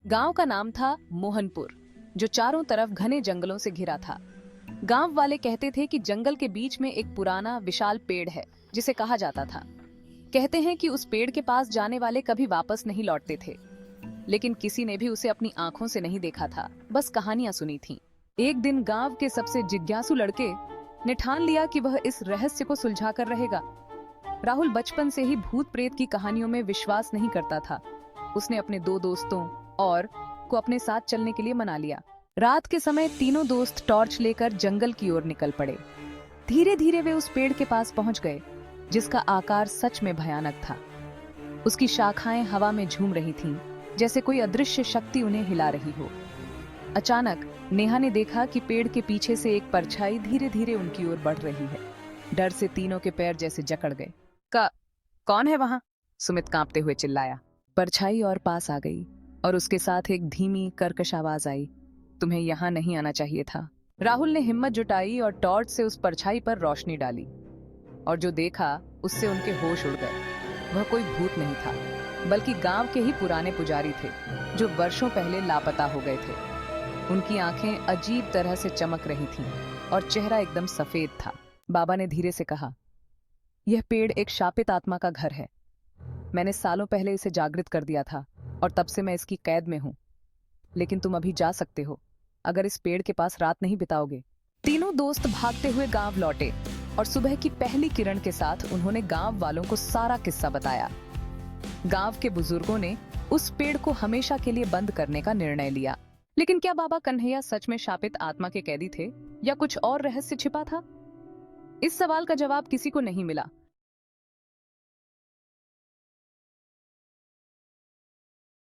गांव का नाम था मोहनपुर, जो चारों तरफ घने जंगलों से घिरा था। गांव वाले कहते थे कि जंगल के बीच में एक पुराना विशाल पेड़ है जिसे कहा जाता था। कहते हैं कि उस पेड़ के पास जाने वाले कभी वापस नहीं लौटते थे, लेकिन किसी ने भी उसे अपनी आंखों से नहीं देखा था, बस कहानियां सुनी थीं। एक दिन गांव के सबसे जिज्ञासु लड़के ने ठान लिया कि वह इस रहस्य को सुलझा कर रहेगा। राहुल बचपन से ही भूत प्रेत की कहानियों में विश्वास नहीं करता था। उसने अपने दो दोस्तों और को अपने साथ चलने के लिए मना लिया। रात के समय तीनों दोस्त टॉर्च लेकर जंगल की ओर निकल पड़े। धीरे धीरे वे उस पेड़ के पास पहुंच गए, जिसका आकार सच में भयानक था। उसकी शाखाएं हवा में झूम रही थीं, जैसे कोई अदृश्य शक्ति उन्हें हिला रही हो। अचानक नेहा ने देखा कि पेड़ के पीछे से एक परछाई धीरे धीरे उनकी ओर बढ़ रही है। डर से तीनों के पैर जैसे जकड़ गए। कौन है वहां? सुमित कांपते हुए चिल्लाया। परछाई और पास आ गई और उसके साथ एक धीमी कर्कश आवाज आई, तुम्हें यहाँ नहीं आना चाहिए था। राहुल ने हिम्मत जुटाई और टॉर्च से उस परछाई पर रोशनी डाली, और जो देखा उससे उनके होश उड़ गए। वह कोई भूत नहीं था, बल्कि गांव के ही पुराने पुजारी थे, जो वर्षों पहले लापता हो गए थे। उनकी आंखें अजीब तरह से चमक रही थीं और चेहरा एकदम सफेद था। बाबा ने धीरे से कहा, यह पेड़ एक शापित आत्मा का घर है। मैंने सालों पहले इसे जागृत कर दिया था और तब से मैं इसकी कैद में हूं। लेकिन तुम अभी जा सकते हो, अगर इस पेड़ के पास रात नहीं बिताओगे। तीनों दोस्त भागते हुए गांव लौटे और सुबह की पहली किरण के साथ उन्होंने गांव वालों को सारा किस्सा बताया। गांव के बुजुर्गों ने उस पेड़ को हमेशा के लिए बंद करने का निर्णय लिया। लेकिन क्या बाबा कन्हैया सच में शापित आत्मा के कैदी थे या कुछ और रहस्य छिपा था? इस सवाल का जवाब किसी को नहीं मिला।